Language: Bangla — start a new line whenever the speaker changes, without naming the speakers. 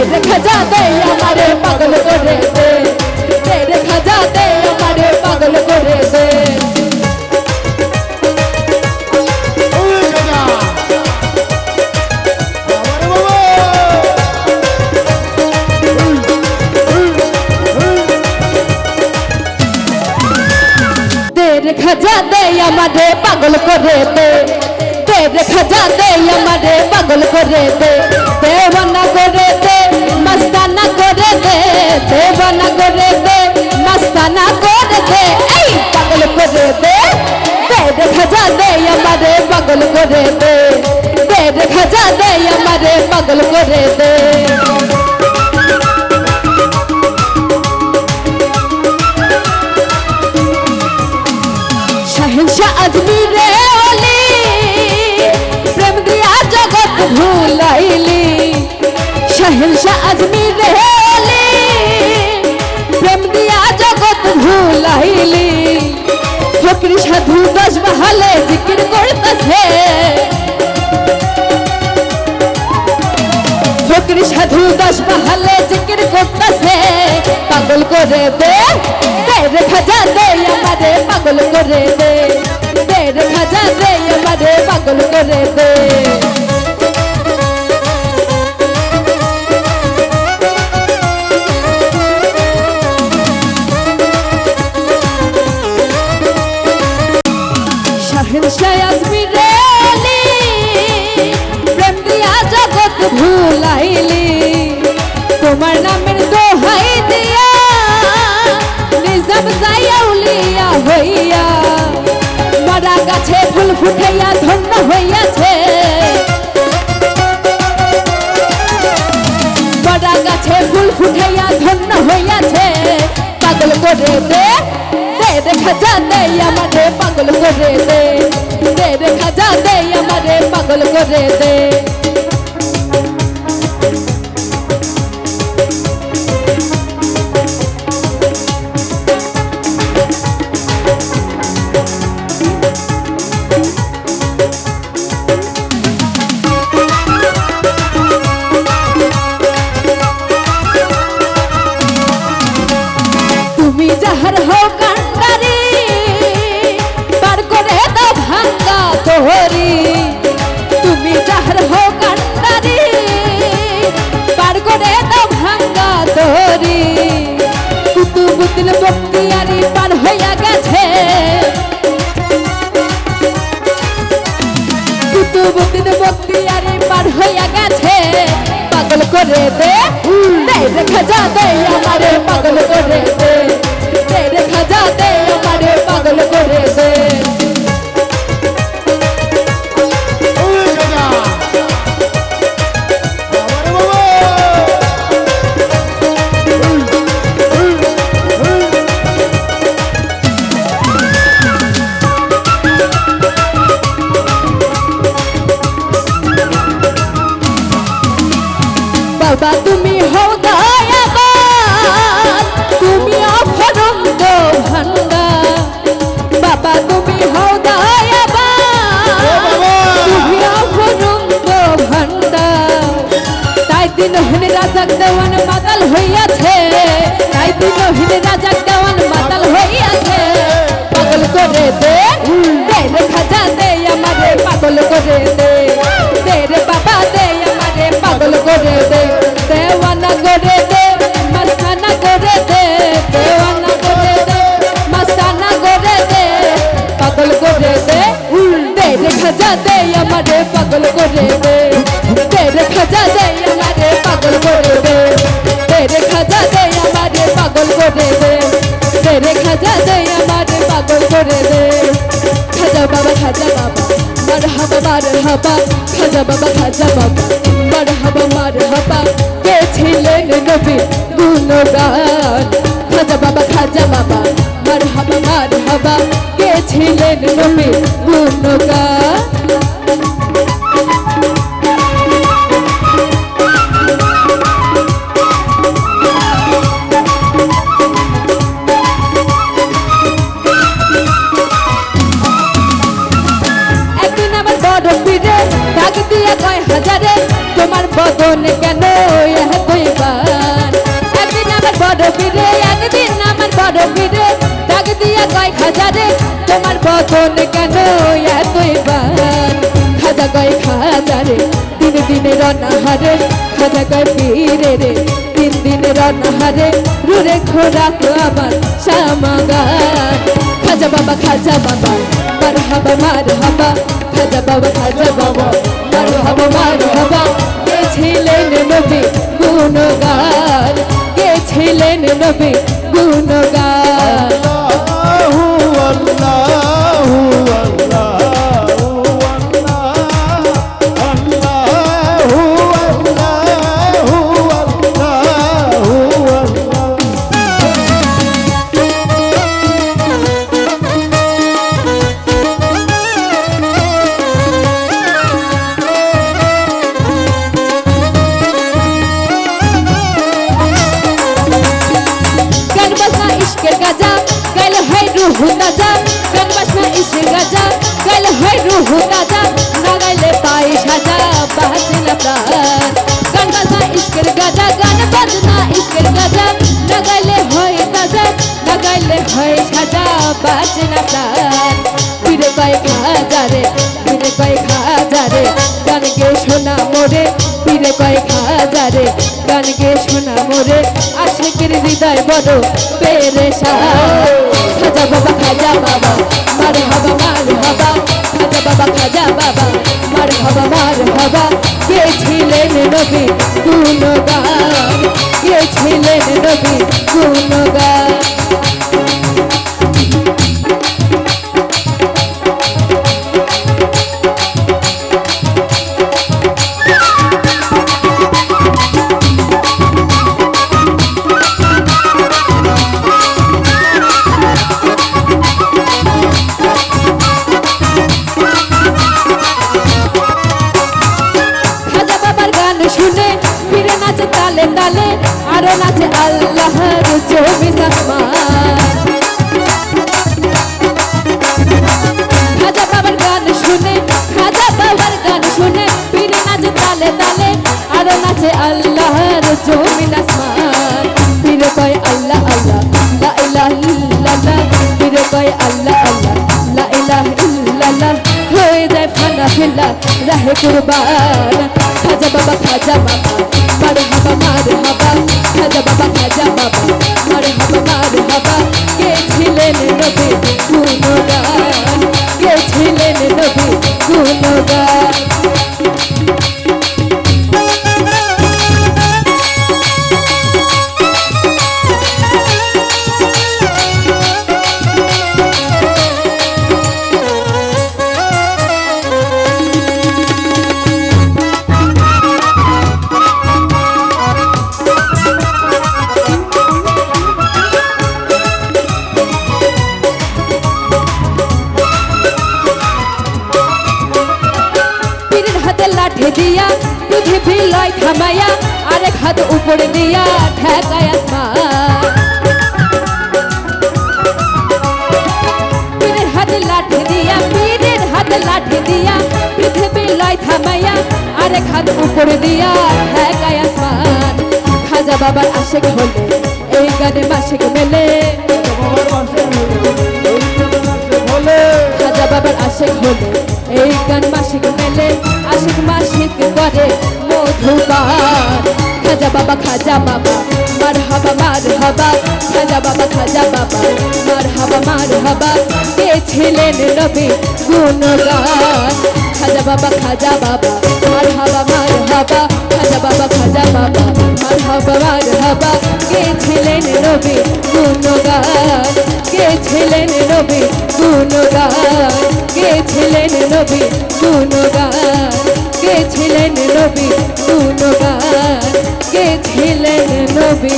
तेरे खजा दे हमारे पागल करे दे तेरे खजा दे हमारे पागल करे दे तेरे खजा दे हमारे पागल करे दे तेरे खजा दे हमारे पागल करे दे देवाना करे दे मस्ताना करे दे देवाना करे दे मस्ताना करे दे पागल करे दे तेरे खजा दे हमारे पागल करे दे तेरे खजा दे हमारे पागल करे दे अजमीरे ओली प्रेम दिया जगत भूलाइली शहंशाह अजमीरे ओली प्रेम दिया जगत भूलाइली फकीर साधु दस बहाले जिकिर करतेছে फकीर साधु दस बहाले जिकिर करतेছে पागल करे दे तेरे खजा दे हमारे पागल करे दे तेरे खजा दे हमारे पागल करे दे शहंशाह अजमीरे ओली प्रेम दिया जगत भूलाइली तुम्हार नामेर दोहाई दिया निजाम जाइया उलिया हइया मरा गाছে ফুল ফুটাইয়া ধন্য হইয়াছে মরা গাছে ফুল ফুটাইয়া ধন্য হইয়াছে পাগল করে দে तेरे खजा दे हमारे पागल करे दे तेरे खजा दे हमारे पागल करे दे जहर हो कंडारी पार करे दो भांगा तोहरी तुम्हें जहर हो कंडारी पार करे दो भांगा तोहरी कुतुबुद्दीन बख्तियारी पार होया गेছে कुतुबुद्दीन बख्तियारी पार होया गेছে पागल करे दे तेरे खजा दे हमारे पागल करे दे तेरे खजा दे हमारे पागल करे दे बाबा तुम्ही हो दयावान तुम्ही अफरंत भांडार बाबा तुम्ही हो दयावान तुम्ही अफरंत भांडार ताई दिनहीन राजा देवान माताल হইয়াছে ताई दिनहीन राजा देवान माताल হইয়াছে पागल करे दे तेरे खजा दे हमारे पागल करे दे तेरे बाबा दे हमारे पागल करे दे देवाना करे दे मस्ताना करे दे देवाना करे दे मस्ताना करे दे पागल करे दे तेरे खजा दे हमारे पागल करे दे तेरे खजा दे हमारे पागल करे दे तेरे खजा दे हमारे पागल करे दे तेरे खजा दे हमारे पागल करे दे खजा बाबा मरहबा मरहबा खजा बाबा मरहबा मरहबा के छिलेन नबी गुणगान खजा बाबा मरहबा मरहबा के छिलेन नबी गुणगान बदन केन মতন কেন এতইবার খাজা কয় খাজারে দিন দিন রনাহারে খাজা কয় পীরে রে দিন দিন রনাহারে রুরে খোরাক আমার সামাগার খাজা বাবা মারহাবা মারহাবা খাজা বাবা মারহাবা কে ছিলেন নবী গুণগান কে ছিলেন নবী গুণগান হুতাজা গান বাজনা ইসে গাজা গাইলে হয় রুহ তাজা না গাইলে পাই সাজা বাজনা প্রাণ গান বাজনা ইসকের গাজা গান বাজনা ইসকের গাজা না গাইলে হয় তাজা না গাইলে হয় সাজা বাজনা প্রাণ ফিরে পাই খাজারে ফিরে পাই খাজারে গান গে শোনা মোরে ফিরে পাই খাজারে গান গে শোনা মোরে আশিকের হৃদয় বড় পেরেশান খাজা বাবা মারহাবা খাজা বাবা মারহাবা কে ছিলেন নবী গুণগান কে ছিলেন নবী গুণগান তালে তালে আরো নাচে আল্লাহর জমিন আসমান খাজা বাবার গান শুনে খাজা বাবার গান শুনে পীর নাচে তালে তালে আরো নাচে আল্লাহর জমিন আসমান পীর কয় আল্লাহ আল্লাহ লা ইলাহা ইল্লাল্লাহ পীর কয় আল্লাহ আল্লাহ লা ইলাহা ইল্লাল্লাহ হয়ে যায় ফানা ফিল্লাহ রাহে কুরবান খাজা বাবা মারহাবা খাজা বাবা মারহাবা কে ছিলেন নবী গুণগান কে ছিলেন নবী গুণগান লাঠি দিয়া পৃথিবী লয় থামাইয়া আরেক হাত উপরে দিয়া ঠেকায় আসমান পীরের হাতে লাঠি দিয়া পৃথিবী লয় থামাইয়া আরেক হাত উপরে দিয়া ঠেকায় আসমান খাজা বাবার আশিক হলে এই গানে মাসিক মেলে খাজা বাবার আশিক হলে এই গান মাসিক মেলে আশিক মাসিক করে মধুপান খাজা বাবা মারহাবা খাজা বাবা মারহাবা কে ছিলেন নবী গুণগান খাজা বাবা মারহাবা খাজা বাবা মারহাবা কে ছিলেন নবী গুণগান কে ছিলেন নবী গুণগান কে ছিলেন নবী গুণগান কে ছিলেন নবী গুণগান কে ছিলেন নবী